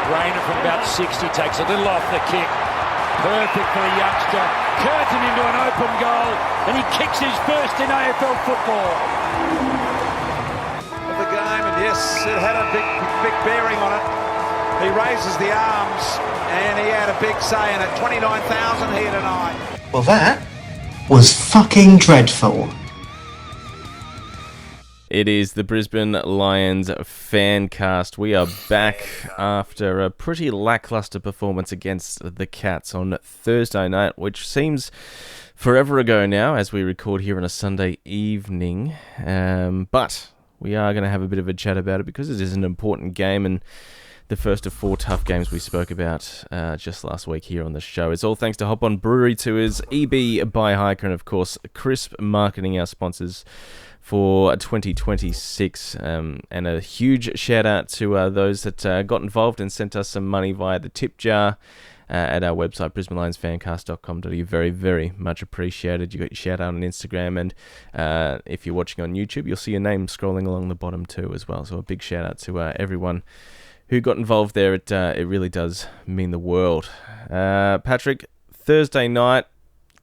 Rayner from about 60 takes a little off the kick. Perfect for the youngster. Curtin into an open goal, and he kicks his first in AFL football. Of the game, and yes, it had a big bearing on it. He raises the arms, and he had a big say in it. 29,000 here tonight. Well, that was fucking dreadful. It is the Brisbane Lions Fancast. We are back after a pretty lackluster performance against the Cats on Thursday night, which seems forever ago now as we record here on a Sunday evening. But we are going to have a bit of a chat about it because it is an important game and the first of 4 tough games we spoke about just last week here on the show. It's all thanks to Hop On Brewery, to his EB by Hiker, and of course Crisp Marketing, our sponsors for 2026, and a huge shout out to those that got involved and sent us some money via the tip jar at our website, brisbanelionsfancast.com.au. Very, very much appreciated. You got your shout out on Instagram, and if you're watching on YouTube, you'll see your name scrolling along the bottom too as well. So a big shout out to everyone who got involved there. It really does mean the world. Patrick, Thursday night,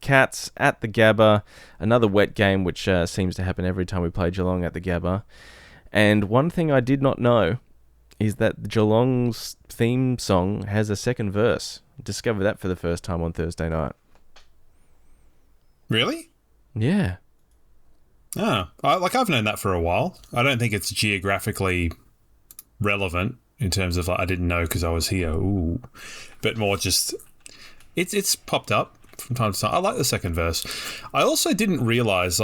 Cats at the Gabba, another wet game, which seems to happen every time we play Geelong at the Gabba. And one thing I did not know is that Geelong's theme song has a second verse. Discovered that for the first time on Thursday night. Really? Yeah. Oh, I've known that for a while. I don't think it's geographically relevant in terms of I didn't know because I was here. Ooh, but more just it's popped up from time to time. I like the second verse. I also didn't realise,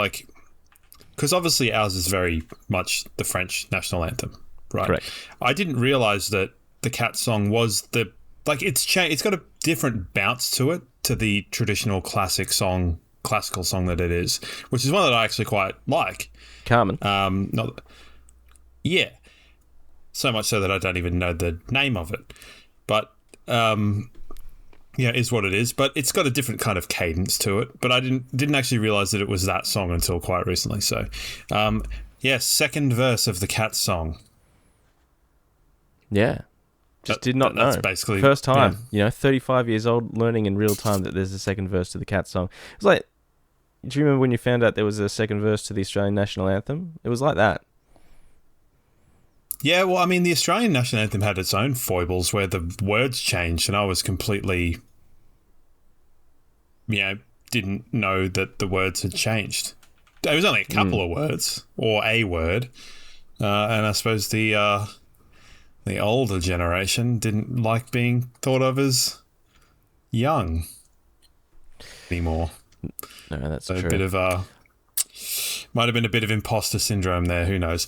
because obviously ours is very much the French national anthem, right? Correct. I didn't realise that the Cat song was it's changed. It's got a different bounce to it to the traditional classical song that it is, which is one that I actually quite like. Carmen. Yeah. So much so that I don't even know the name of it, but is what it is. But it's got a different kind of cadence to it. But I didn't actually realise that it was that song until quite recently. So, second verse of the Cat song. Yeah. Did not know. That's basically first time. 35 years old, learning in real time that there's a second verse to the Cat song. It was like, do you remember when you found out there was a second verse to the Australian national anthem? It was like that. Yeah, well, I mean, the Australian national anthem had its own foibles where the words changed, and I was completely, didn't know that the words had changed. There was only a couple of words, or a word, and I suppose the older generation didn't like being thought of as young anymore. No, that's so true. A bit of might have been a bit of imposter syndrome there. Who knows?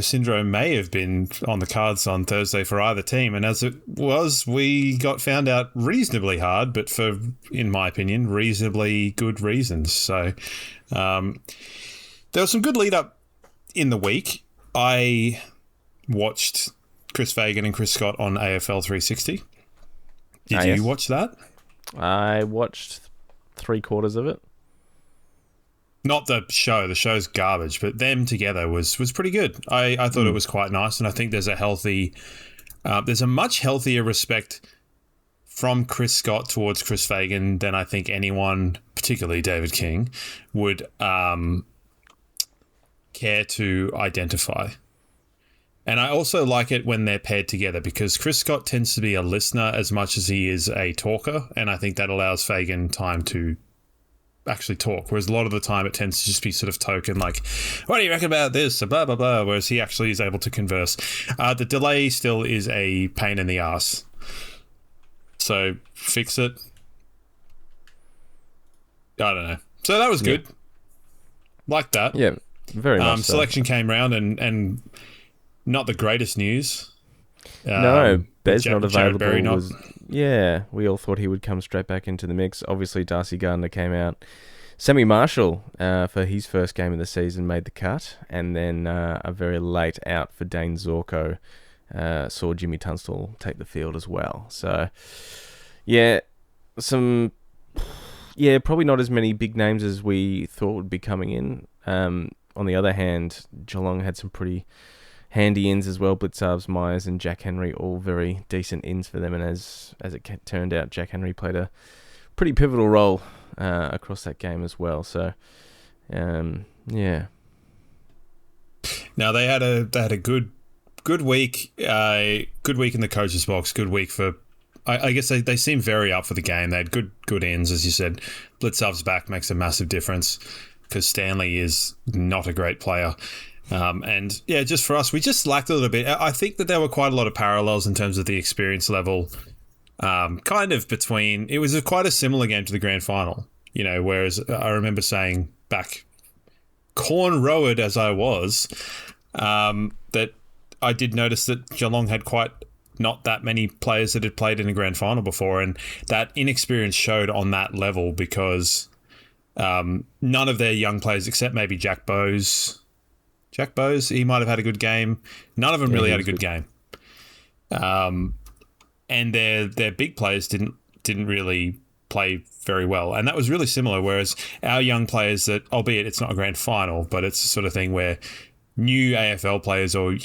Syndrome may have been on the cards on Thursday for either team. And as it was, we got found out reasonably hard, but for, in my opinion, reasonably good reasons. So there was some good lead up in the week. I watched Chris Fagan and Chris Scott on AFL 360. Did you watch that? I watched 3/4 of it. Not the show. The show's garbage, but them together was pretty good. I thought it was quite nice, and I think there's a much healthier respect from Chris Scott towards Chris Fagan than I think anyone, particularly David King, would care to identify. And I also like it when they're paired together because Chris Scott tends to be a listener as much as he is a talker, and I think that allows Fagan time to actually talk, whereas a lot of the time it tends to just be sort of token, like, what do you reckon about this, blah blah blah, whereas he actually is able to converse. The delay still is a pain in the ass, so fix it. I don't know. So that was good. Like that. Yeah, very much so. Selection came round and not the greatest news. No, Bez not available. Berry not. Yeah, we all thought he would come straight back into the mix. Obviously, Darcy Gardner came out. Sammy Marshall, for his first game of the season, made the cut. And then a very late out for Dane Zorko saw Jimmy Tunstall take the field as well. So, probably not as many big names as we thought would be coming in. On the other hand, Geelong had some pretty handy ins as well. Blitzarves, Myers, and Jack Henry, all very decent ins for them. And as it turned out, Jack Henry played a pretty pivotal role across that game as well. So, yeah. Now they had a good week, good week in the coach's box. Good week for. I guess they seem very up for the game. They had good ends, as you said. Blitzarves back makes a massive difference because Stanley is not a great player. And yeah, just for us, we just lacked a little bit. I think that there were quite a lot of parallels in terms of the experience level, kind of between. It was quite a similar game to the grand final, whereas I remember saying back, corn-rowed as I was, that I did notice that Geelong had quite not that many players that had played in a grand final before, and that inexperience showed on that level because none of their young players, except maybe Jack Bowes, he might have had a good game. None of them really had a good game. And their big players didn't really play very well. And that was really similar, whereas our young players that, albeit it's not a grand final, but it's the sort of thing where new AFL players or,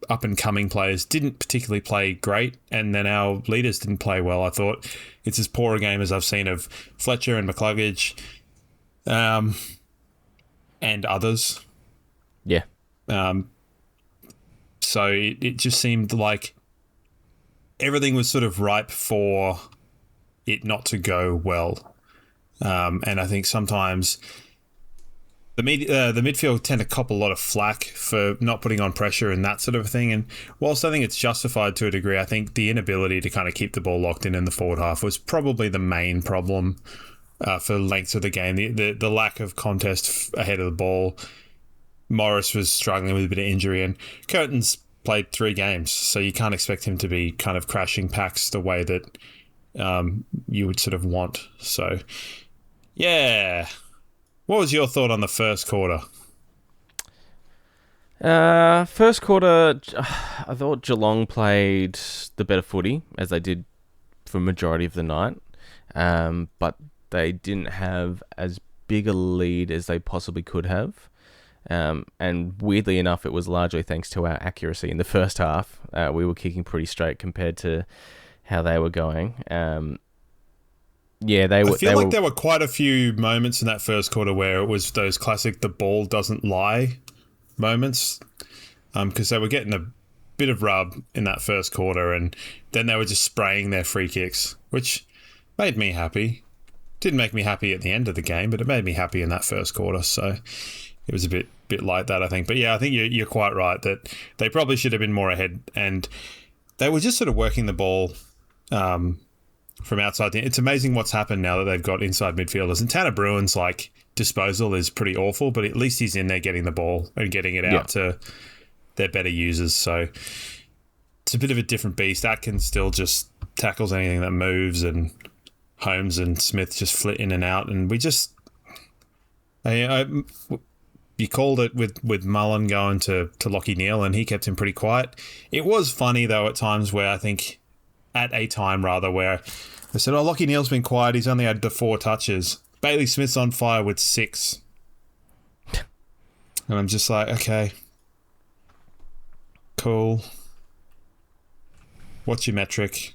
up-and-coming players didn't particularly play great, and then our leaders didn't play well. I thought it's as poor a game as I've seen of Fletcher and McCluggage and others. Yeah. So it just seemed like everything was sort of ripe for it not to go well. And I think sometimes the midfield tend to cop a lot of flack for not putting on pressure and that sort of thing. And whilst I think it's justified to a degree, I think the inability to kind of keep the ball locked in the forward half was probably the main problem for lengths of the game. The lack of contest ahead of the ball. Morris was struggling with a bit of injury, and Curtin's played 3 games, so you can't expect him to be kind of crashing packs the way that you would sort of want. So, yeah. What was your thought on the first quarter? First quarter, I thought Geelong played the better footy, as they did for a majority of the night, but they didn't have as big a lead as they possibly could have. And weirdly enough, it was largely thanks to our accuracy in the first half. We were kicking pretty straight compared to how they were going. Yeah, I feel like there were quite a few moments in that first quarter where it was those classic "the ball doesn't lie" moments, because they were getting a bit of rub in that first quarter, and then they were just spraying their free kicks, which made me happy. Didn't make me happy at the end of the game, but it made me happy in that first quarter. So it was a bit like that, I think. But yeah, I think you're quite right that they probably should have been more ahead, and they were just sort of working the ball from outside. It's amazing what's happened now that they've got inside midfielders. And Tanner Bruin's disposal is pretty awful, but at least he's in there getting the ball and getting it out to their better users. So it's a bit of a different beast. Atkins still just tackles anything that moves, and Holmes and Smith just flit in and out. And we just... You called it with Mullen going to Lachie Neale, and he kept him pretty quiet. It was funny, though, at times where where they said, Lachie Neale's been quiet. He's only had the 4 touches. Bailey Smith's on fire with 6. And I'm just like, okay, cool. What's your metric?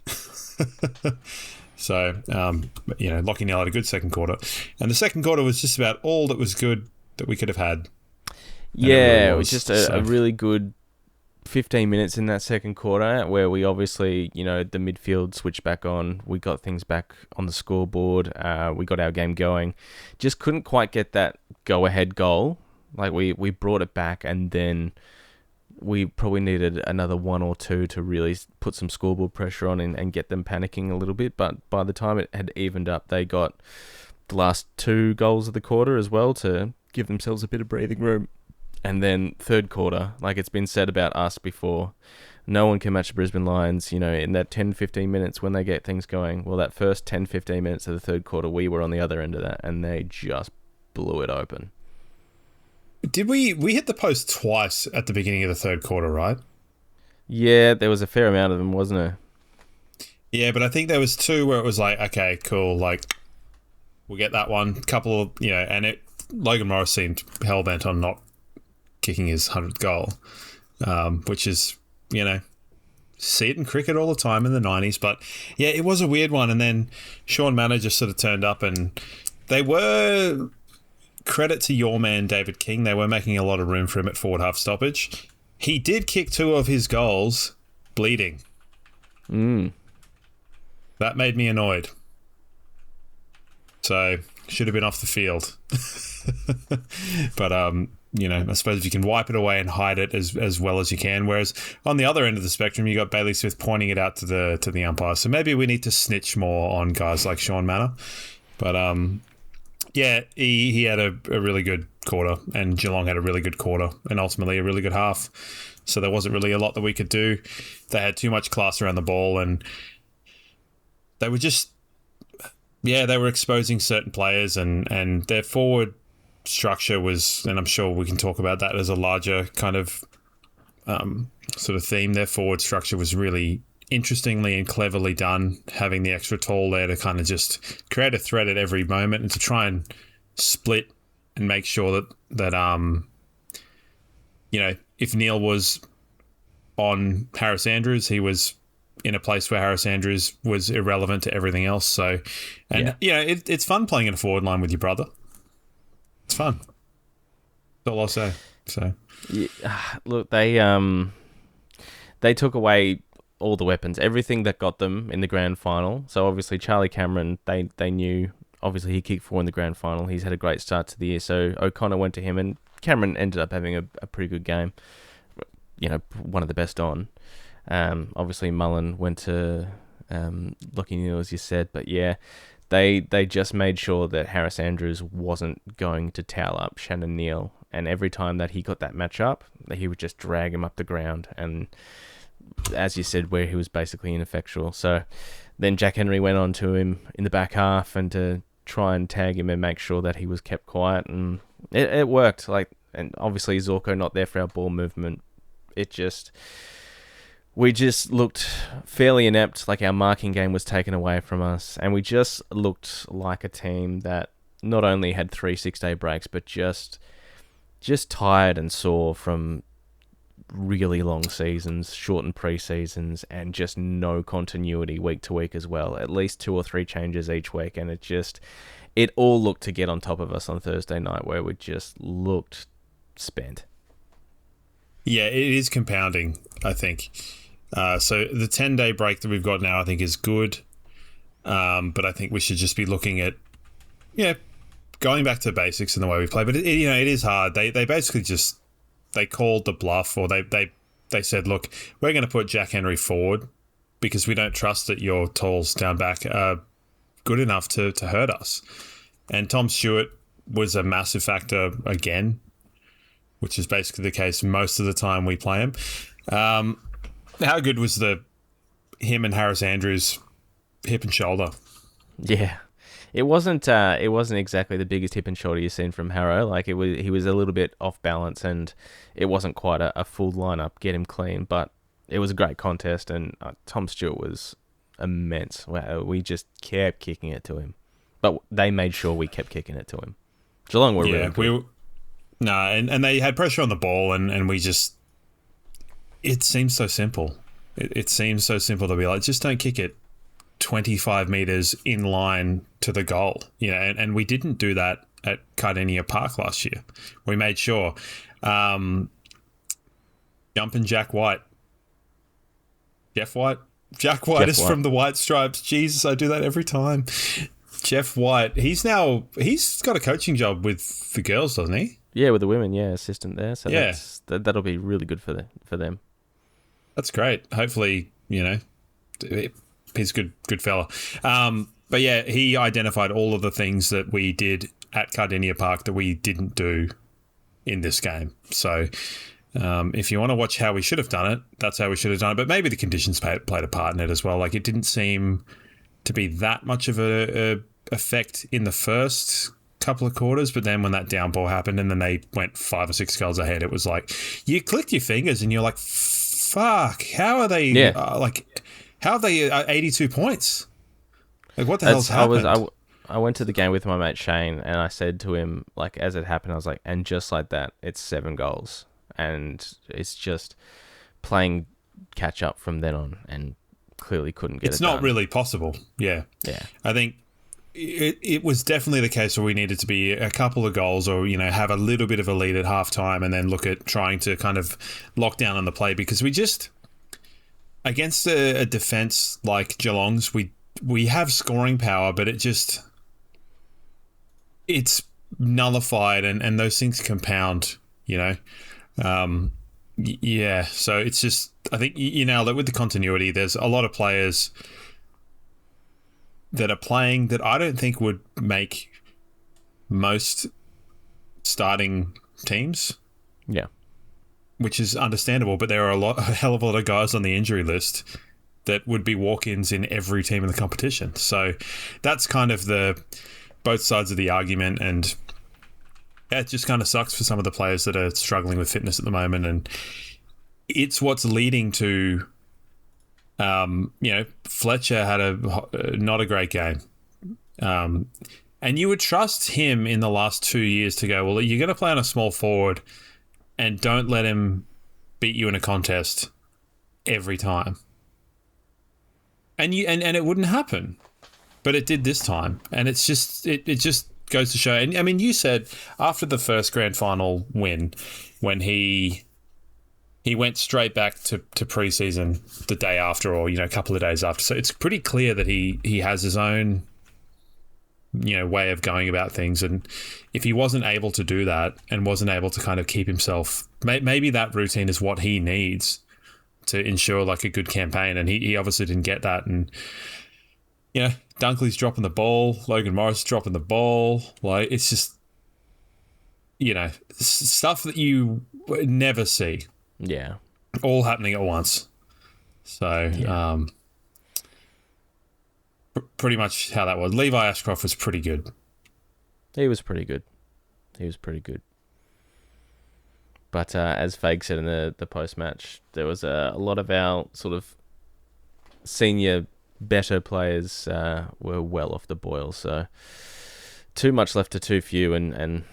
So, Lachie Neale had a good second quarter. And the second quarter was just about all that was good that we could have had. Yeah, it was just a really good 15 minutes in that second quarter where we obviously, the midfield switched back on. We got things back on the scoreboard. We got our game going. Just couldn't quite get that go-ahead goal. We brought it back, and then we probably needed another 1 or 2 to really put some scoreboard pressure on and get them panicking a little bit. But by the time it had evened up, they got the last 2 goals of the quarter as well to give themselves a bit of breathing room. And then third quarter, like it's been said about us before, no one can match the Brisbane Lions, in that 10-15 minutes when they get things going. Well, that first 10-15 minutes of the third quarter, we were on the other end of that, and they just blew it open. Did we hit the post twice at the beginning of the third quarter, right? Yeah, there was a fair amount of them, wasn't there? Yeah, but I think there was 2 where it was like, okay, cool, we'll get that one. Couple of, and Logan Morris seemed hell-bent on not kicking his 100th goal. which is, see it in cricket all the time in the 90s. But yeah, it was a weird one. And then Sean Manor just sort of turned up, and they were, credit to your man David King, they were making a lot of room for him at forward half stoppage. He did kick 2 of his goals bleeding. That made me annoyed. So should have been off the field. But I suppose if you can wipe it away and hide it as well as you can. Whereas on the other end of the spectrum, you got Bailey Smith pointing it out to the umpire. So maybe we need to snitch more on guys like Sean Manor. But he had a really good quarter, and Geelong had a really good quarter, and ultimately a really good half. So there wasn't really a lot that we could do. They had too much class around the ball, and they were just, they were exposing certain players, and their forward structure was, and I'm sure we can talk about that as a larger kind of sort of theme. Their forward structure was really interestingly and cleverly done, having the extra tall there to kind of just create a threat at every moment and to try and split and make sure that if Neil was on Harris Andrews, he was in a place where Harris Andrews was irrelevant to everything else. So, it's fun playing in a forward line with your brother. It's fun. That's all I'll say. So, look, they took away all the weapons, everything that got them in the grand final. So obviously Charlie Cameron, they knew. Obviously he kicked 4 in the grand final. He's had a great start to the year. So O'Connor went to him, and Cameron ended up having a pretty good game. One of the best on. Obviously Mullen went to Lockie Neal, as you said, but they just made sure that Harris Andrews wasn't going to towel up Shannon Neal, and every time that he got that match up, he would just drag him up the ground, and as you said, where he was basically ineffectual. So then Jack Henry went on to him in the back half and to try and tag him and make sure that he was kept quiet, and it worked. And obviously Zorko not there for our ball movement. We just looked fairly inept, like our marking game was taken away from us, and we just looked like a team that not only had 3 6-day breaks, but just tired and sore from really long seasons, shortened pre-seasons, and just no continuity week to week as well. At least 2 or 3 changes each week, and it all looked to get on top of us on Thursday night, where we just looked spent. Yeah, it is compounding, I think. So the 10-day break that we've got now, I think, is good. But I think we should just be looking at, going back to basics in the way we play. But it is hard. They basically just, they called the bluff, or they said, look, we're going to put Jack Henry forward because we don't trust that your talls down back are good enough to hurt us. And Tom Stewart was a massive factor again, which is basically the case most of the time we play him. How good was him and Harris Andrews hip and shoulder? Yeah, it wasn't exactly the biggest hip and shoulder you've seen from Harrow. Like he was a little bit off balance, and it wasn't quite a full lineup get him clean. But it was a great contest, and Tom Stewart was immense. We just kept kicking it to him, but they made sure we kept kicking it to him. Geelong were really good. And they had pressure on the ball, and we just. It seems so simple. It seems so simple to be like, just don't kick it 25 metres in line to the goal. And we didn't do that at Cardinia Park last year. We made sure. Jumping Jack White. Jack White is from the White Stripes. Jesus, I do that every time. Jeff White. He's got a coaching job with the girls, doesn't he? Yeah, with the women, assistant there. So that'll be really good for them. That's great. Hopefully, he's a good fella. But yeah, he identified all of the things that we did at Cardinia Park that we didn't do in this game. So if you want to watch how we should have done it, that's how we should have done it. But maybe the conditions played a part in it as well. Like, it didn't seem to be that much of a effect in the first couple of quarters, but then when that down ball happened and then they went 5 or 6 goals ahead, it was like you clicked your fingers and you're like, fuck, how are they how are they 82 points? Like, what the hell's happened? I went to the game with my mate Shane, and I said to him, like, as it happened, I was like, and just like that, it's 7 goals. and it's just playing catch up from then on, and clearly couldn't get It's it not done. really possible. Yeah. I think it was definitely the case where we needed to be a couple of goals or, have a little bit of a lead at halftime and then look at trying to kind of lock down on the play, because we just, against a defence like Geelong's, we have scoring power, but it's nullified and those things compound, Yeah, so it's just, I think you nailed it with the continuity. There's a lot of players that are playing that I don't think would make most starting teams. Yeah. Which is understandable, but there are a hell of a lot of guys on the injury list that would be walk-ins in every team in the competition. So that's kind of the both sides of the argument, and it just kind of sucks for some of the players that are struggling with fitness at the moment, and it's what's leading to Fletcher had not a great game. And you would trust him in the last 2 years to go, well, you're going to play on a small forward and don't let him beat you in a contest every time. And it wouldn't happen. But it did this time. And it's just it just goes to show. And I mean, you said after the first grand final win, when he went straight back to preseason the day after, or a couple of days after. So it's pretty clear that he has his own way of going about things, and if he wasn't able to do that and wasn't able to kind of keep himself, maybe that routine is what he needs to ensure like a good campaign, and he obviously didn't get that. And Dunkley's dropping the ball, Logan Morris dropping the ball, like it's just stuff that you never see. Yeah. All happening at once. So, pretty much how that was. Levi Ashcroft was pretty good. He was pretty good. But as Fag said in the post-match, there was a lot of our sort of senior, better players were well off the boil. So, too much left to too few, and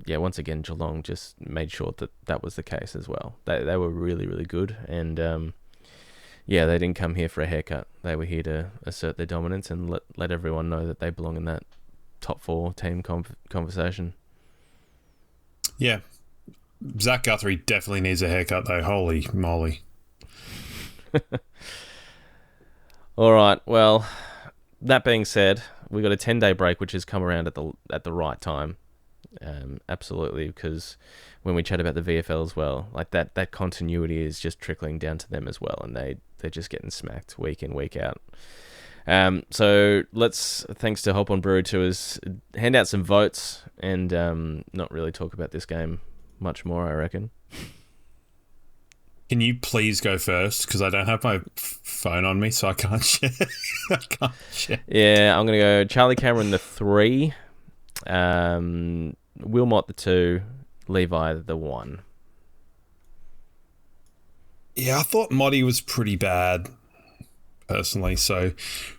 once again, Geelong just made sure that was the case as well. They were really, really good, and they didn't come here for a haircut. They were here to assert their dominance and let everyone know that they belong in that top 4 team conversation. Yeah. Zach Guthrie definitely needs a haircut, though. Holy moly. All right, well, that being said, we got a 10-day break, which has come around at the right time. Absolutely, because when we chat about the VFL as well, like that continuity is just trickling down to them as well, and they're just getting smacked week in, week out. So let's, thanks to Hop on Brew Tours, hand out some votes and not really talk about this game much more, I reckon. Can you please go first? Because I don't have my phone on me, so I can't share. Yeah, I'm going to go Charlie Cameron the 3, Wilmot the 2, Levi the 1. Yeah, I thought Moddy was pretty bad, personally. So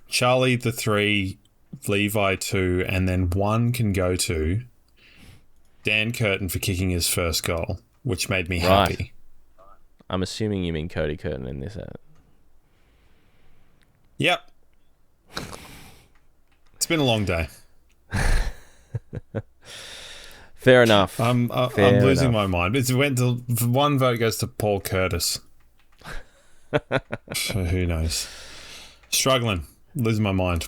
Charlie the 3, Levi 2, and then 1 can go to Dan Curtin for kicking his first goal, which made me happy. I'm assuming you mean Cody Curtin in this. Yep. It's been a long day. Fair enough. I'm losing my mind. One vote goes to Paul Curtis. Who knows? Struggling. Losing my mind.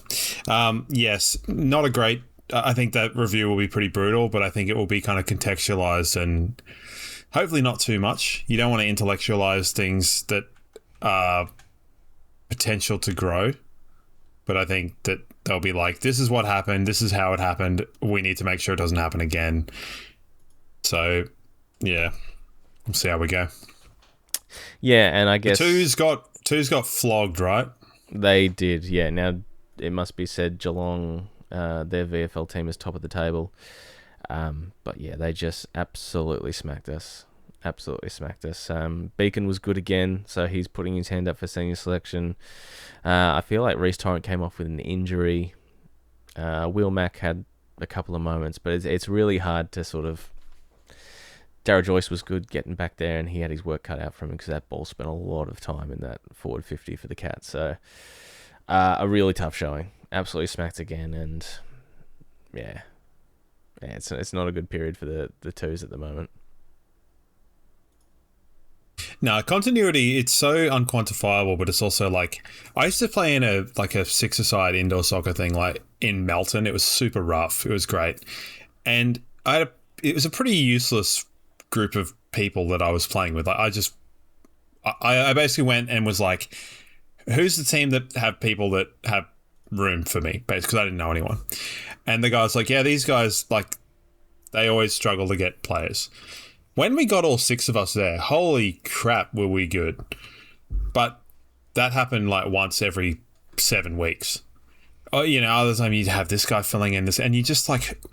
Yes, not a great... I think that review will be pretty brutal, but I think it will be kind of contextualized and hopefully not too much. You don't want to intellectualize things that are potential to grow, but I think that they'll be like, this is what happened, this is how it happened, we need to make sure it doesn't happen again. So, yeah, we'll see how we go. Yeah, and I guess... Two's got flogged, right? They did, yeah. Now, it must be said, Geelong, their VFL team is top of the table. But yeah, they just absolutely smacked us. Beacon was good again, so he's putting his hand up for senior selection. I feel like Reece Torrent came off with an injury. Will Mack had a couple of moments, but it's really hard to sort of Darryl Joyce was good getting back there, and he had his work cut out for him because that ball spent a lot of time in that forward 50 for the Cats. So a really tough showing. Absolutely smacked again, and yeah, it's not a good period for the twos at the moment. No, continuity, it's so unquantifiable, but it's also like, I used to play in a six-a-side indoor soccer thing, like in Melton. It was super rough. It was great. And it was a pretty useless group of people that I was playing with. I basically went and was like, who's the team that have people that have room for me? Because I didn't know anyone. And the guy's like, yeah, these guys, like, they always struggle to get players. When we got all 6 of us there, holy crap, were we good. But that happened like once every 7 weeks. Oh, other time you'd have this guy filling in this, and you just like,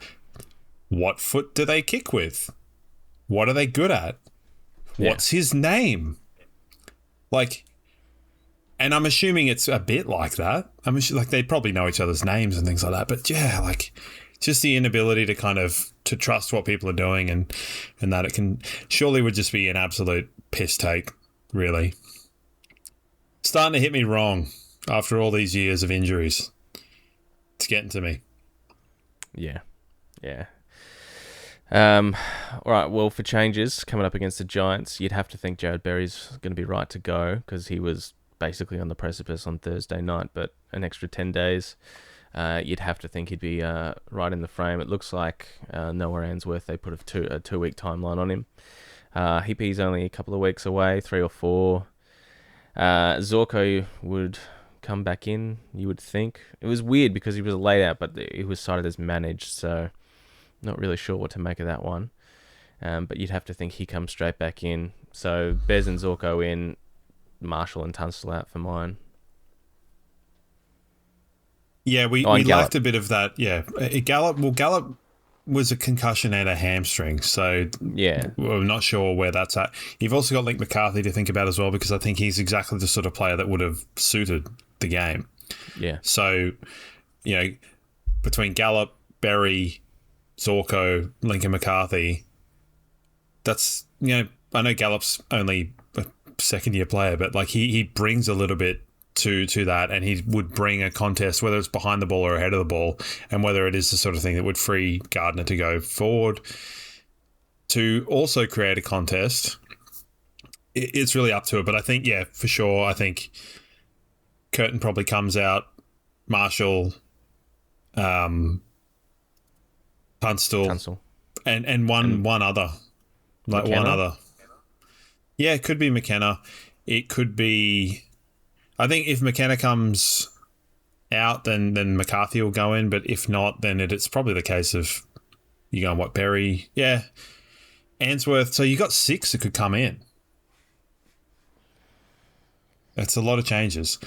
what foot do they kick with? What are they good at? What's his name? Like, and I'm assuming it's a bit like that. I'm like, they probably know each other's names and things like that. But yeah, like, just the inability to kind of to trust what people are doing and that it can surely would just be an absolute piss take, really. Starting to hit me wrong after all these years of injuries. It's getting to me. Yeah. All right, well, for changes coming up against the Giants, you'd have to think Jared Berry's going to be right to go because he was basically on the precipice on Thursday night, but an extra 10 days. You'd have to think he'd be right in the frame. It looks like Noah Answorth, they put a 2-week timeline on him. Hippie's only a couple of weeks away, 3 or 4. Zorko would come back in, you would think. It was weird because he was laid out, but he was cited as managed, so not really sure what to make of that one. But you'd have to think he comes straight back in. So Bez and Zorko in, Marshall and Tunstall out for mine. Yeah, we lacked a bit of that. Yeah, Gallup was a concussion and a hamstring, so yeah, we're not sure where that's at. You've also got Link McCarthy to think about as well, because I think he's exactly the sort of player that would have suited the game. Yeah. So, between Gallup, Berry, Zorko, Lincoln McCarthy, that's, I know Gallup's only a second-year player, but like he brings a little bit to that, and he would bring a contest, whether it's behind the ball or ahead of the ball, and whether it is the sort of thing that would free Gardner to go forward to also create a contest. It's really up to it, but I think, yeah, for sure, I think Curtin probably comes out, Marshall, Tunstall, and one other. Like McKenna? One other. Yeah, it could be McKenna. It could be... I think if McKenna comes out, then McCarthy will go in. But if not, then it's probably the case of you going, Berry? Yeah. Answorth. So you got 6 that could come in. That's a lot of changes.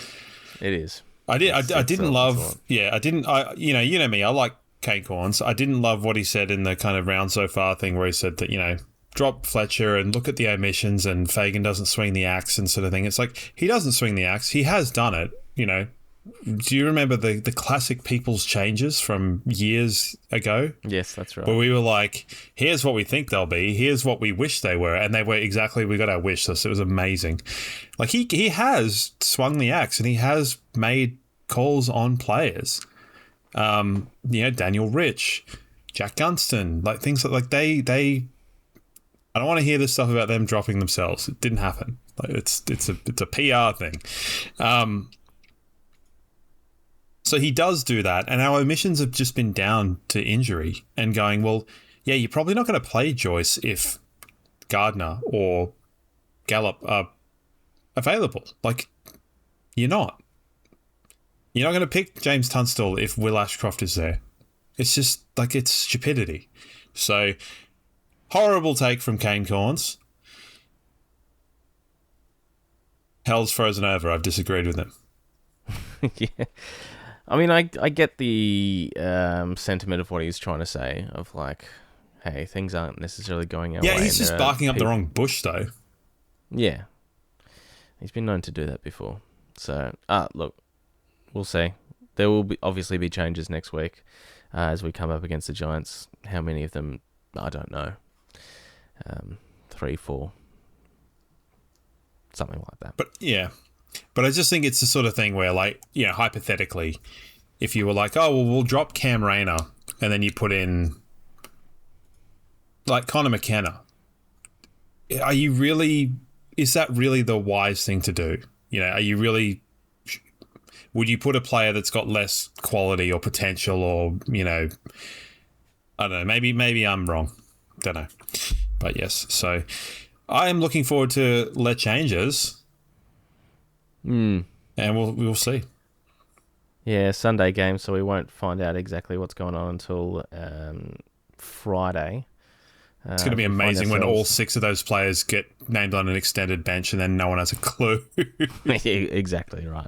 It is. I didn't love... Yeah, I didn't... you know me. I like Kane Corns. I didn't love what he said in the kind of round so far thing where he said that, drop Fletcher and look at the omissions and Fagan doesn't swing the axe and sort of thing. It's like, he doesn't swing the axe. He has done it, Do you remember the classic People's Changes from years ago? Yes, that's right. Where we were like, here's what we think they'll be. Here's what we wish they were. And they were exactly, we got our wish list. It was amazing. Like, he has swung the axe and he has made calls on players. Daniel Rich, Jack Gunston, like things like they I don't want to hear this stuff about them dropping themselves. It didn't happen. Like, it's a PR thing. So he does do that, and our omissions have just been down to injury and going, well, yeah, you're probably not going to play Joyce if Gardner or Gallup are available. Like, you're not. You're not going to pick James Tunstall if Will Ashcroft is there. It's just, like, it's stupidity. So... horrible take from Kane Corns. Hell's frozen over. I've disagreed with him. Yeah. I mean, I get the sentiment of what he's trying to say, of like, hey, things aren't necessarily going our way. Yeah, he's just barking up the wrong bush, though. Yeah. He's been known to do that before. So, look, we'll see. There will obviously be changes next week as we come up against the Giants. How many of them, I don't know. 3-4, something like that. But I just think it's the sort of thing where, like, you know, hypothetically, if you were like, oh, well, we'll drop Cam Rayner, and then you put in, like, Connor McKenna, is that really the wise thing to do? You know, would you put a player that's got less quality or potential, or, you know, I don't know, maybe I'm wrong. Don't know. But yes, so I am looking forward to let changes. And we'll see. Yeah, Sunday game, so we won't find out exactly what's going on until Friday. It's going to be amazing when all 6 of those players get named on an extended bench and then no one has a clue. Exactly right.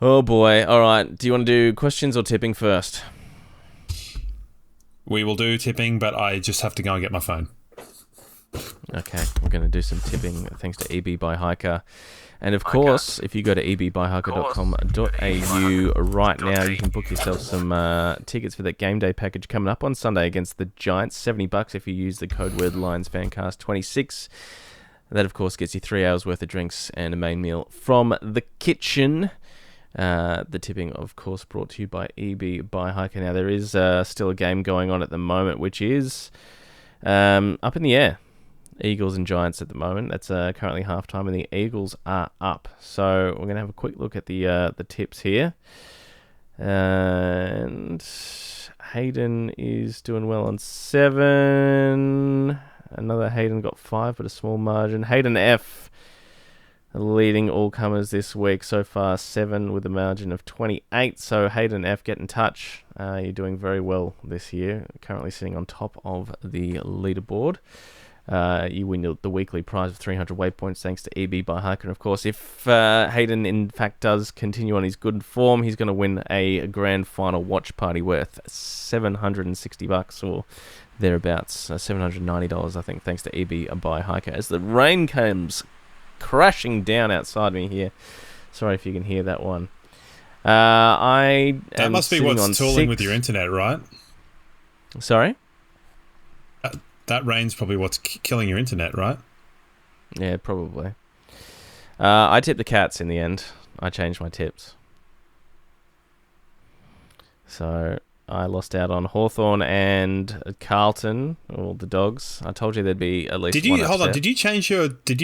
Oh boy. All right. Do you want to do questions or tipping first? We will do tipping, but I just have to go and get my phone. Okay, we're going to do some tipping thanks to EB by Hiker. And of course, if you go to ebbyhiker.com.au right now, you can book yourself some tickets for that game day package coming up on Sunday against the Giants. $70 if you use the code word LionsFancast26. That, of course, gets you 3 hours worth of drinks and a main meal from the kitchen. The tipping, of course, brought to you by EB by Hiker. Now, there is still a game going on at the moment, which is up in the air. Eagles and Giants at the moment. That's currently halftime, and the Eagles are up. So we're going to have a quick look at the tips here. And Hayden is doing well on 7. Another Hayden got 5, but a small margin. Hayden F leading all comers this week. So far, 7 with a margin of 28. So Hayden F, get in touch. You're doing very well this year. Currently sitting on top of the leaderboard. You win the weekly prize of 300 waypoints thanks to EB by Hiker. And of course, if Hayden in fact does continue on his good form, he's going to win a grand final watch party worth $760 or thereabouts, $790 I think, thanks to EB by Hiker. As the rain comes crashing down outside me here. Sorry if you can hear that one. That must be what's tooling with your internet, right? Sorry? That rain's probably what's killing your internet, right? Yeah, probably. I tipped the Cats in the end. I changed my tips. So I lost out on Hawthorn and Carlton, or the Dogs. I told you there'd be at least one upset. Did you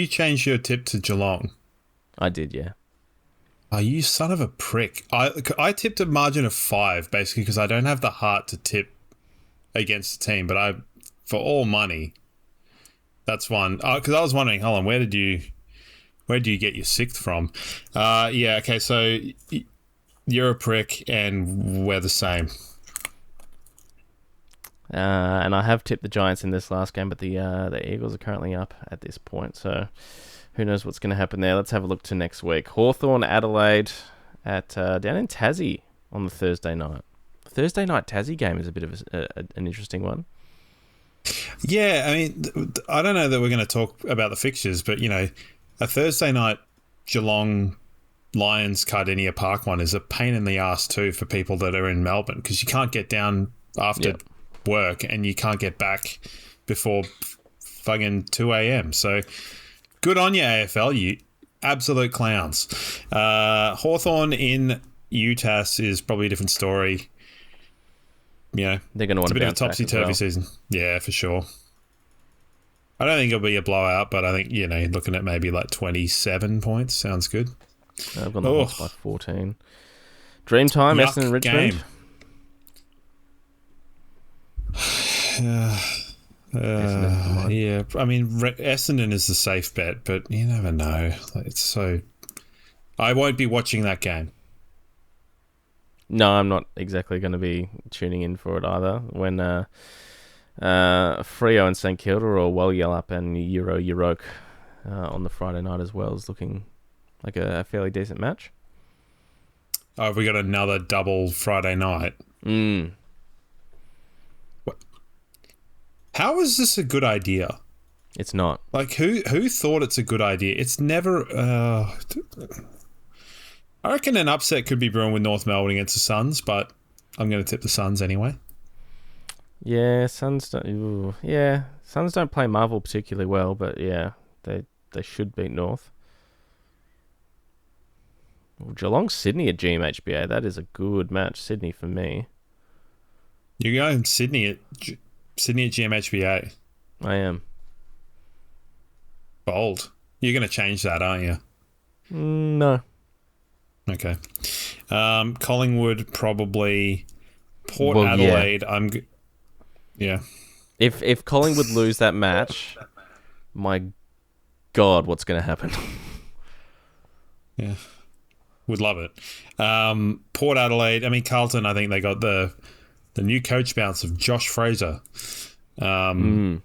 change your tip to Geelong? I did, yeah. Oh, you son of a prick. I tipped a margin of 5, basically, because I don't have the heart to tip against the team, but for all money, that's one. Because I was wondering, hold on, where do you get your 6th from? Yeah, okay, so you're a prick and we're the same. And I have tipped the Giants in this last game, but the Eagles are currently up at this point, so who knows what's going to happen there. Let's have a look to next week. Hawthorn, Adelaide at down in Tassie on the Thursday night. The Thursday night Tassie game is a bit of an interesting one. Yeah, I mean, I don't know that we're going to talk about the fixtures, but, you know, a Thursday night Geelong Lions Cardinia Park one is a pain in the ass too for people that are in Melbourne, because you can't get down after work and you can't get back before fucking 2 a.m. So good on you, AFL, you absolute clowns. Hawthorn in UTAS is probably a different story. You know, they're going to want a bit of a topsy-turvy season. Yeah, for sure. I don't think it'll be a blowout, but I think, you know, looking at maybe like 27 points sounds good. I've gone the Hawks by 14. Dreamtime, Essendon and Richmond. Yeah, I mean, Essendon is the safe bet, but you never know. It's so... I won't be watching that game. No, I'm not exactly going to be tuning in for it either. When Freo and St Kilda, or well yell up, and Euroke on the Friday night as well, is looking like a fairly decent match. Oh, have we got another double Friday night? How is this a good idea? It's not. Like, who thought it's a good idea? It's never... I reckon an upset could be brewing with North Melbourne against the Suns, but I'm going to tip the Suns anyway. Yeah, Suns don't. Ooh, yeah, Suns don't play Marvel particularly well, but yeah, they should beat North. Well, Geelong Sydney at GMHBA. That is a good match. Sydney for me. You're going Sydney at GMHBA. I am. Bold. You're going to change that, aren't you? No. Okay. Collingwood probably. Port Well, yeah. Adelaide. Yeah. If Collingwood lose that match, my God, what's going to happen? Yeah. Would love it. Port Adelaide. I mean, Carlton, I think they got the new coach bounce of Josh Fraser. I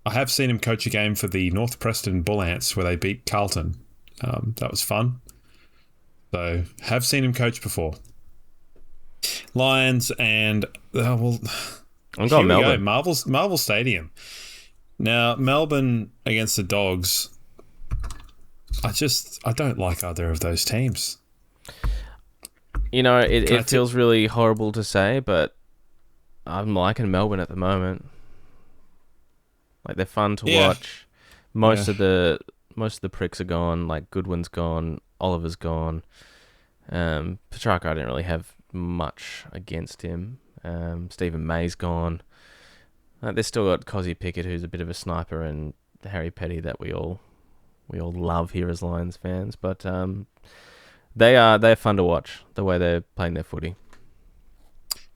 have seen him coach a game for the North Preston Bull Ants where they beat Carlton. That was fun. So, have seen him coach before. Lions and... I'm going Melbourne. Marvel Stadium. Now, Melbourne against the Dogs... I don't like either of those teams. You know, it feels really horrible to say, but I'm liking Melbourne at the moment. Like, they're fun to watch. Most of the pricks are gone. Like, Goodwin's gone, Oliver's gone. Petrarca, I didn't really have much against him. Stephen May's gone. They've still got Cozzy Pickett, who's a bit of a sniper, and Harry Petty that we all love here as Lions fans, but they're fun to watch, the way they're playing their footy.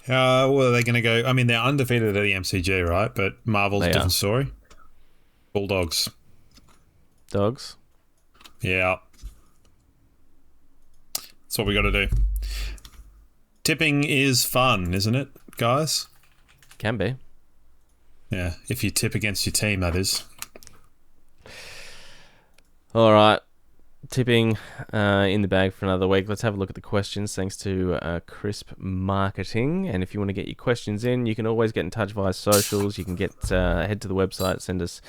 How are they going to go? I mean, they're undefeated at the MCG, right? But Marvel's a different story. Bulldogs. Dogs? Yeah. That's what we got to do. Tipping is fun, isn't it, guys? Can be. Yeah, if you tip against your team, that is. All right, tipping in the bag for another week. Let's have a look at the questions, thanks to Crisp Marketing. And if you want to get your questions in, you can always get in touch via socials. You can head to the website, send us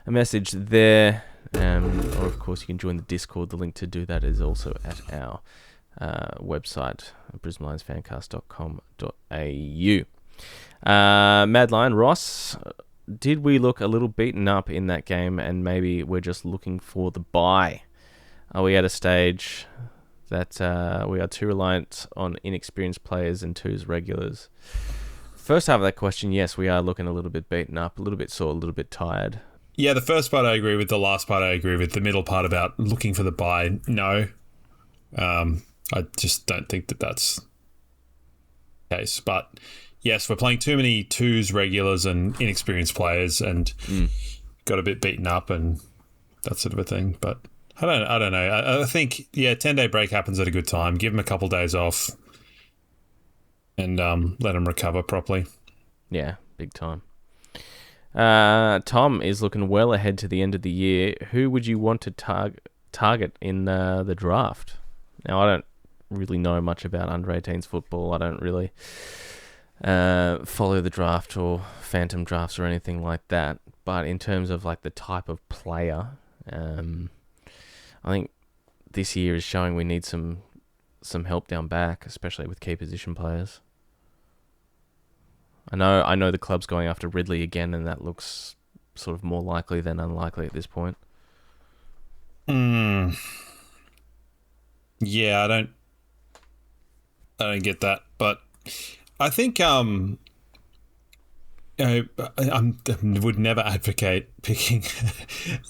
a message there. Or, of course, you can join the Discord. The link to do that is also at our website, brisbanelionsfancast.com.au. Mad Lion Ross... Did we look a little beaten up in that game, and maybe we're just looking for the bye? Are we at a stage that we are too reliant on inexperienced players and twos regulars? First half of that question, yes, we are looking a little bit beaten up, a little bit sore, a little bit tired. Yeah, the first part I agree with. The last part I agree with. The middle part about looking for the bye, no. I just don't think that's the case. But yes, we're playing too many twos, regulars, and inexperienced players, and got a bit beaten up and that sort of a thing. But I don't know. I think 10-day break happens at a good time. Give them a couple days off, and let them recover properly. Yeah, big time. Tom is looking well ahead to the end of the year. Who would you want to target in the draft? Now, I don't really know much about under-18s football. I don't really follow the draft or phantom drafts or anything like that. But in terms of like the type of player, I think this year is showing we need some help down back, especially with key position players. I know the club's going after Ridley again, and that looks sort of more likely than unlikely at this point. Yeah, I don't get that, but I think I would never advocate picking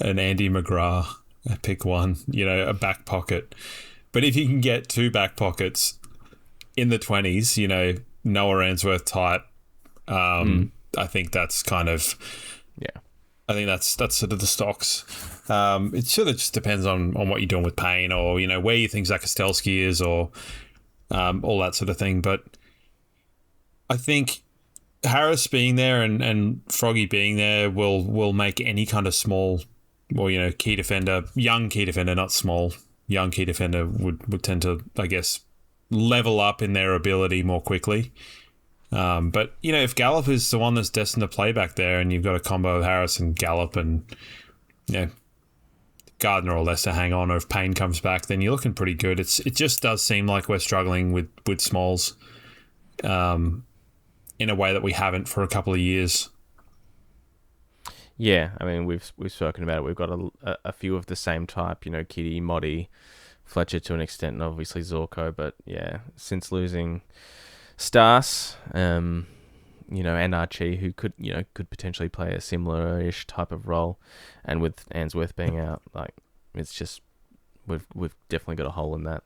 an Andy McGrath pick one, a back pocket. But if you can get two back pockets in the 20s, Noah Answorth type, I think that's kind of, I think that's sort of the stocks. It sort of just depends on what you're doing with Payne, or where you think Zach Kostelski is, or all that sort of thing. But I think Harris being there and Froggy being there will make any kind of small, or key defender, young key defender, not small, young key defender would tend to, I guess, level up in their ability more quickly. But if Gallup is the one that's destined to play back there, and you've got a combo of Harris and Gallup, and Gardner or Lester hang on, or if Payne comes back, then you're looking pretty good. It just does seem like we're struggling with Smalls. in a way that we haven't for a couple of years. Yeah, I mean, we've spoken about it. We've got a few of the same type, Kitty, Moddy, Fletcher to an extent, and obviously Zorko. But yeah, since losing Stas, and Archie, who could potentially play a similar-ish type of role, and with Answorth being out, like it's just we've definitely got a hole in that.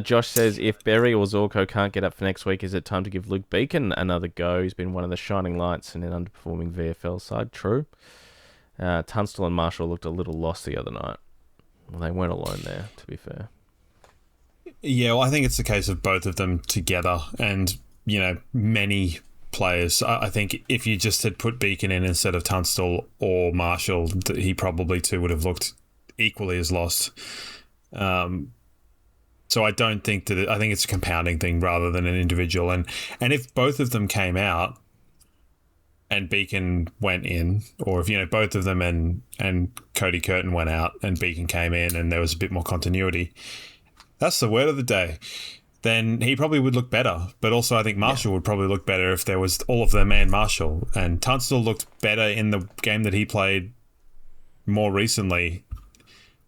Josh says, if Berry or Zorko can't get up for next week, is it time to give Luke Beacon another go? He's been one of the shining lights in an underperforming VFL side. True. Tunstall and Marshall looked a little lost the other night. Well, they weren't alone there, to be fair. Yeah, well, I think it's the case of both of them together and, many players. I think if you just had put Beacon in instead of Tunstall or Marshall, he probably too would have looked equally as lost. So I don't think that I think it's a compounding thing rather than an individual. And if both of them came out and Beacon went in, or if both of them and Cody Curtin went out and Beacon came in and there was a bit more continuity, that's the word of the day. Then he probably would look better. But also I think Marshall would probably look better if there was all of them and Marshall. And Tunstall looked better in the game that he played more recently,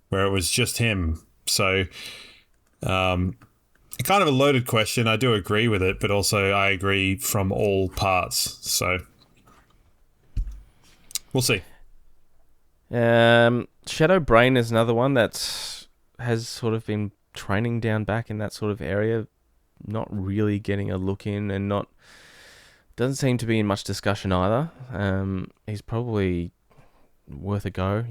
where it was just him. So kind of a loaded question. I do agree with it, but also I agree from all parts. So we'll see. Shadow Brain is another one that has sort of been training down back in that sort of area, not really getting a look in, and doesn't seem to be in much discussion either. He's probably worth a go.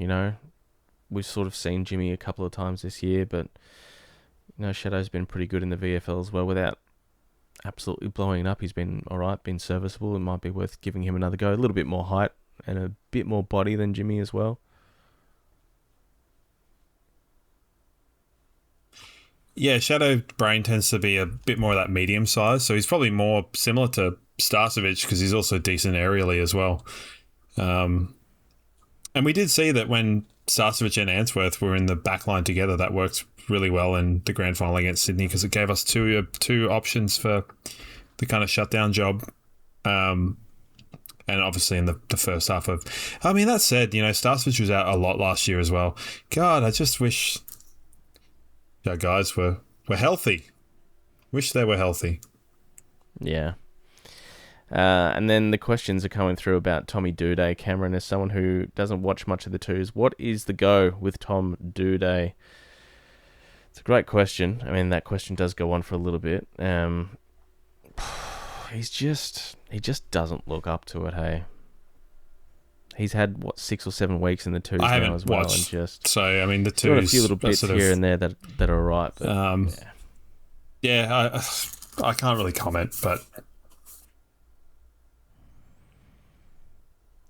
We've sort of seen Jimmy a couple of times this year, but Shadow's been pretty good in the VFL as well without absolutely blowing it up. He's been all right, been serviceable. It might be worth giving him another go. A little bit more height and a bit more body than Jimmy as well. Yeah, Shadow Brain tends to be a bit more of that medium size, so he's probably more similar to Starcevic because he's also decent aerially as well. And we did see that when Starcevic and Answorth were in the back line together, that worked really well in the grand final against Sydney because it gave us two options for the kind of shutdown job. And obviously in the first half of... I mean, that said, Starcevic was out a lot last year as well. God, I just wish our guys were healthy. Wish they were healthy. Yeah. And then the questions are coming through about Tommy Doedee. Cameron, as someone who doesn't watch much of the twos, what is the go with Tom Doedee? It's a great question. I mean, that question does go on for a little bit. He just doesn't look up to it, hey? He's had, 6 or 7 weeks in the twos now as well. Watched, and just so, I mean, the twos... got a few little bits here and there that are all right. But, I can't really comment, but...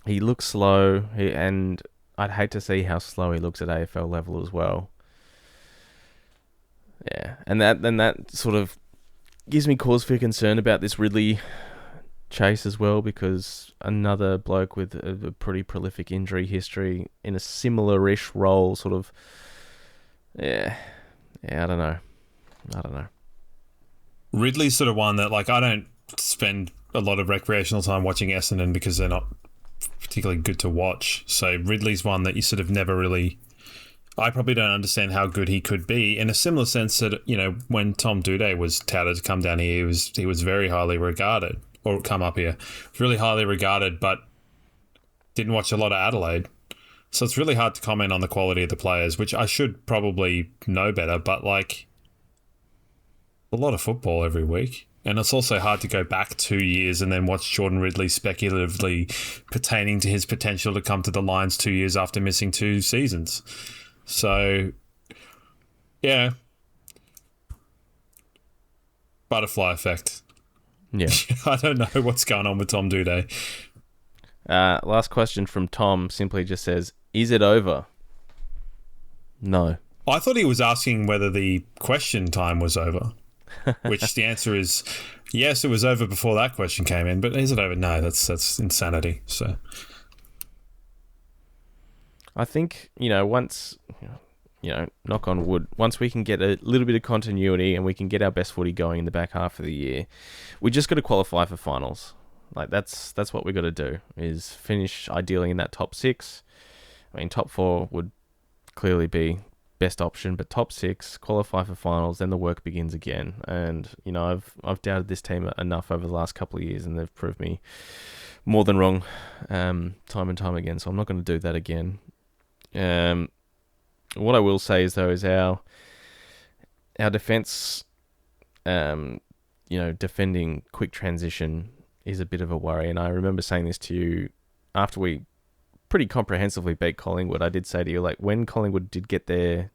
He looks slow, and I'd hate to see how slow he looks at AFL level as well. Yeah, and that sort of gives me cause for concern about this Ridley chase as well, because another bloke with a pretty prolific injury history in a similar-ish role, sort of. Yeah, I don't know. Ridley's sort of one that, I don't spend a lot of recreational time watching Essendon because they're not particularly good to watch. So Ridley's one that you sort of never really... I probably don't understand how good he could be in a similar sense that, when Tom Doedee was touted to come down here, he was very highly regarded, or come up here, really highly regarded, but didn't watch a lot of Adelaide. So it's really hard to comment on the quality of the players, which I should probably know better, but a lot of football every week. And it's also hard to go back 2 years and then watch Jordan Ridley speculatively pertaining to his potential to come to the Lions 2 years after missing 2 seasons. So, yeah. Butterfly effect. Yeah. I don't know what's going on with Tom Doedee. Last question from Tom simply just says, is it over? No. I thought he was asking whether the question time was over, which the answer is yes, it was over before that question came in, but is it over? No, that's insanity. So I think, once knock on wood, once we can get a little bit of continuity and we can get our best footy going in the back half of the year, we just got to qualify for finals. Like that's what we got to do, is finish ideally in that top 6. I mean, top 4 would clearly be best option, but top 6, qualify for finals, then the work begins again. And I've doubted this team enough over the last couple of years, and they've proved me more than wrong, time and time again. So I'm not going to do that again. What I will say is, though, is our defense, defending quick transition is a bit of a worry. And I remember saying this to you after we pretty comprehensively beat Collingwood. I did say to you, like, when Collingwood did get their,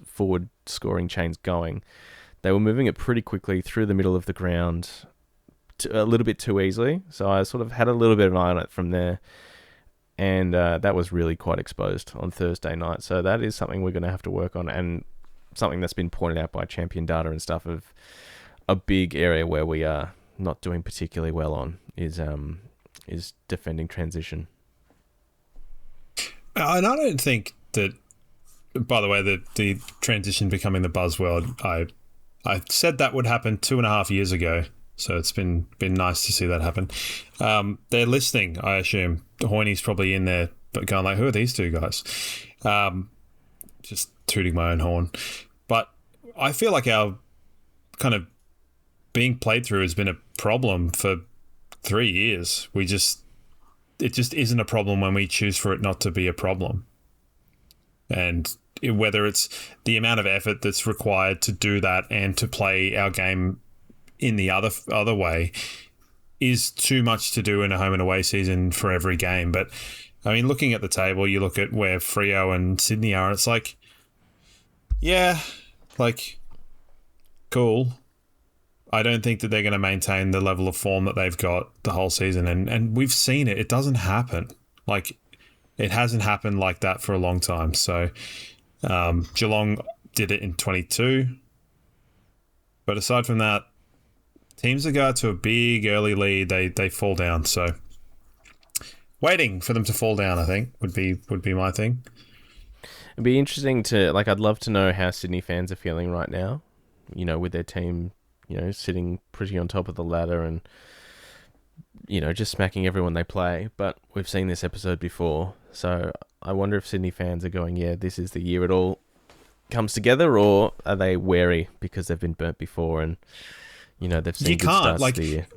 forward scoring chains going, they were moving it pretty quickly through the middle of the ground, a little bit too easily. So I sort of had a little bit of an eye on it from there. And that was really quite exposed on Thursday night. So that is something we're going to have to work on, and something that's been pointed out by Champion Data and stuff, of a big area where we are not doing particularly well on is defending transition. And I don't think that, by the way, the transition becoming the buzzword, I said that would happen 2.5 years ago. So it's been nice to see that happen. They're listening, I assume. Hoynie's probably in there, but going like, who are these two guys? Just tooting my own horn. But I feel like our kind of being played through has been a problem for 3 years. It just isn't a problem when we choose for it not to be a problem. And whether it's the amount of effort that's required to do that and to play our game in the other way is too much to do in a home and away season for every game. But I mean, looking at the table, you look at where Freo and Sydney are, it's like, yeah, like, cool. I don't think that they're going to maintain the level of form that they've got the whole season. And we've seen it. It doesn't happen. Like, it hasn't happened like that for a long time. So Geelong did it in 22. But aside from that, teams that go to a big early lead, they fall down. So waiting for them to fall down, I think, would be my thing. It'd be interesting to, I'd love to know how Sydney fans are feeling right now, with their team, sitting pretty on top of the ladder and, just smacking everyone they play. But we've seen this episode before. So I wonder if Sydney fans are going, yeah, this is the year it all comes together, or are they wary because they've been burnt before and, they've seen good starts to the year?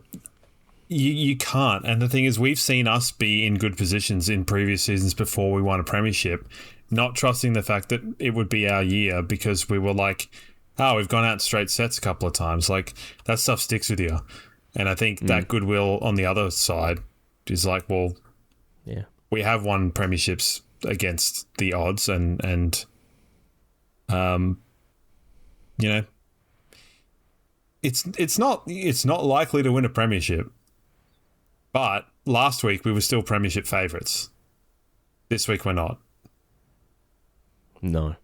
You can't. And the thing is, we've seen us be in good positions in previous seasons before we won a premiership, not trusting the fact that it would be our year because we were like, oh, we've gone out in straight sets a couple of times. Like, that stuff sticks with you. And I think that goodwill on the other side is like, well, yeah, we have won premierships against the odds and it's not likely to win a premiership. But last week we were still premiership favourites. This week we're not. No.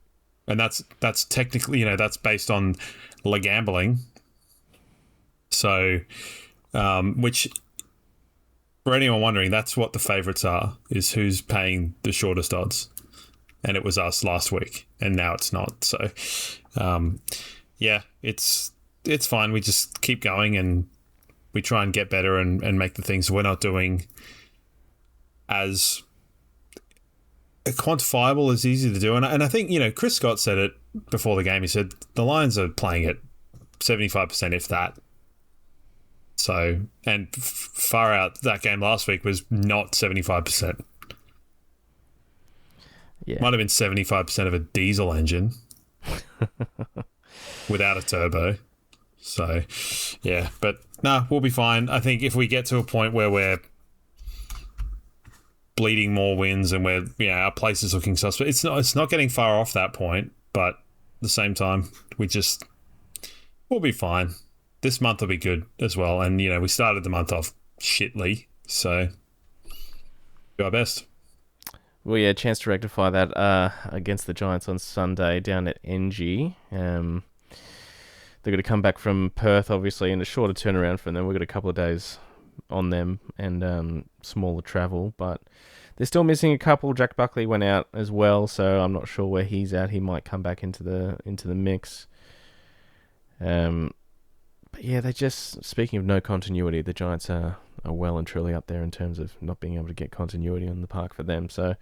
And that's technically, that's based on le gambling. So, which, for anyone wondering, that's what the favourites are, is who's paying the shortest odds. And it was us last week, and now it's not. So, yeah, it's fine. We just keep going and we try and get better and make the things we're not doing as quantifiable as easy to do. And I think, Chris Scott said it before the game. He said the Lions are playing at 75%, if that. So, and far out, that game last week was not 75%. Yeah. Might have been 75% of a diesel engine without a turbo. So, yeah, but no, we'll be fine. I think if we get to a point where we're bleeding more wins and where our place is looking suspect, it's not getting far off that point, but at the same time, we'll be fine. This month will be good as well, and we started the month off shitly, so do our best. Well, yeah, chance to rectify that against the Giants on Sunday down at NG. They're going to come back from Perth, obviously, in a shorter turnaround for them. We've got a couple of days on them and smaller travel, but they're still missing a couple. Jack Buckley went out as well, so I'm not sure where he's at. He might come back into the mix. But yeah, they just, speaking of no continuity, the Giants are well and truly up there in terms of not being able to get continuity on the park for them. So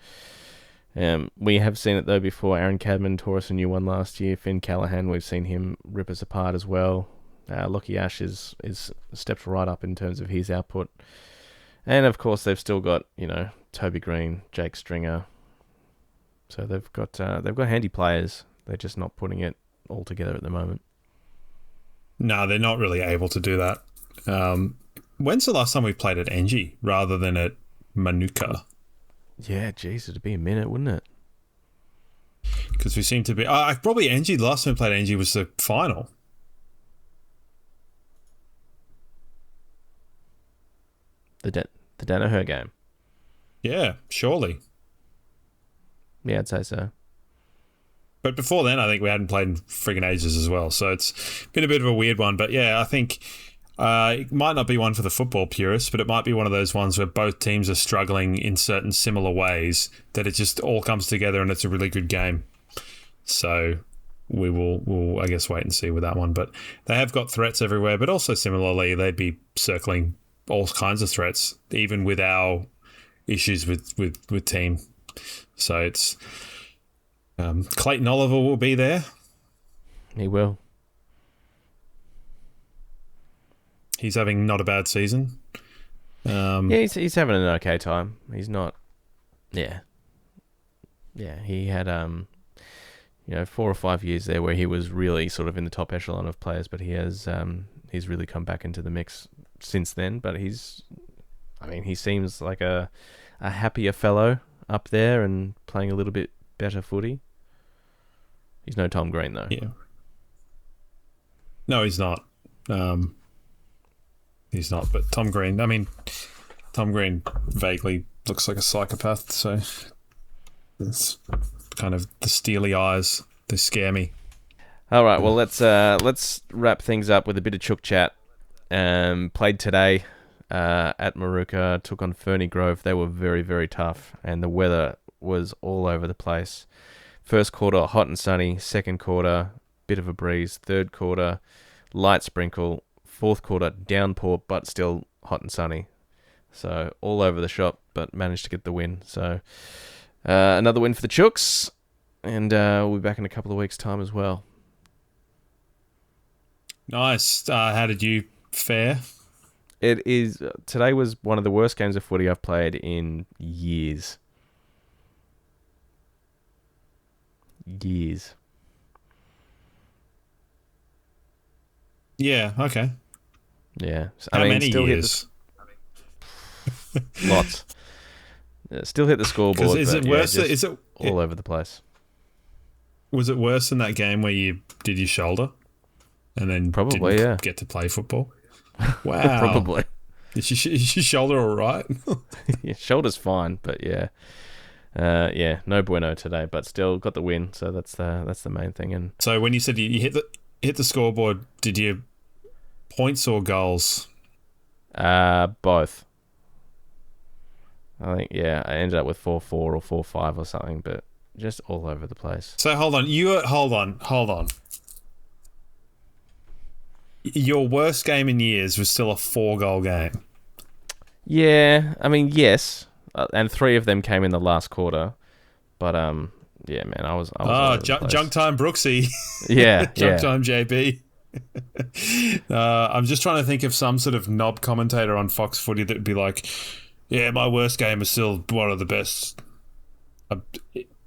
we have seen it though before. Aaron Cadman tore us a new one last year. Finn Callahan, we've seen him rip us apart as well. Lockie Ash is stepped right up in terms of his output. And of course they've still got, Toby Green, Jake Stringer. So they've got handy players. They're just not putting it all together at the moment. No, they're not really able to do that. When's the last time we played at Engie rather than at Manuka? Yeah, geez, it'd be a minute, wouldn't it? Because we seem to be... probably Engie, the last time we played Engie was the final. The Danaher game. Yeah, surely. Yeah, I'd say so. But before then, I think we hadn't played in friggin' ages as well. So it's been a bit of a weird one. But yeah, I think it might not be one for the football purists, but it might be one of those ones where both teams are struggling in certain similar ways that it just all comes together and it's a really good game. So we'll I guess, wait and see with that one. But they have got threats everywhere, but also similarly, they'd be circling all kinds of threats, even with our issues with team. So it's... Clayton Oliver will be there. He will. He's having not a bad season. Yeah, he's having an okay time. He's not... Yeah. Yeah, he had 4 or 5 years there where he was really sort of in the top echelon of players, but he's really come back into the mix since then. But he seems like a happier fellow up there and playing a little bit better footy. He's no Tom Green though. Yeah. No, he's not. He's not. But Tom Green vaguely looks like a psychopath. So it's kind of the steely eyes. They scare me. All right. Well, let's wrap things up with a bit of chook chat. Played today at Maruka. Took on Ferny Grove. They were very, very tough, and the weather was all over the place. First quarter, hot and sunny. Second quarter, bit of a breeze. Third quarter, light sprinkle. Fourth quarter, downpour, but still hot and sunny. So all over the shop, but managed to get the win. So another win for the Chooks, and we'll be back in a couple of weeks' time as well. Nice. How did you fare? Today was one of the worst games of footy I've played in years. Yeah, okay. Yeah. How many years? Lots. Still hit the scoreboard. Is it worse? Is it all over the place? Was it worse than that game where you did your shoulder and then probably didn't get to play football? Wow. Probably. Is your shoulder all right? Yeah, shoulder's fine, but yeah. No bueno today, but still got the win, so that's the main thing. And so when you said you hit the scoreboard, did you points or goals? Both. I think I ended up with 4-4 or 4-5 or something, but just all over the place. So hold on. Hold on. Your worst game in years was still a 4-goal game. Yeah, I mean, yes, and 3 of them came in the last quarter. But yeah, man, I was junk time, Brooksy. Yeah, junk time, JB. I'm just trying to think of some sort of knob commentator on Fox Footy that'd be like, "Yeah, my worst game is still one of the best."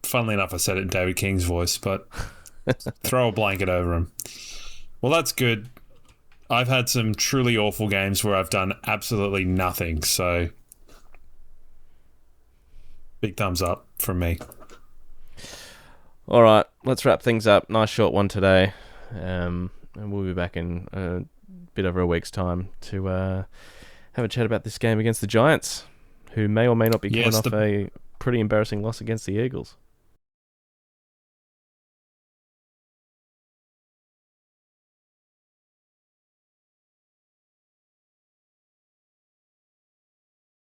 Funnily enough, I said it in David King's voice, but throw a blanket over him. Well, that's good. I've had some truly awful games where I've done absolutely nothing, so big thumbs up from me. All right, let's wrap things up. Nice short one today, and we'll be back in a bit over a week's time to have a chat about this game against the Giants, who may or may not be coming off a pretty embarrassing loss against the Eagles.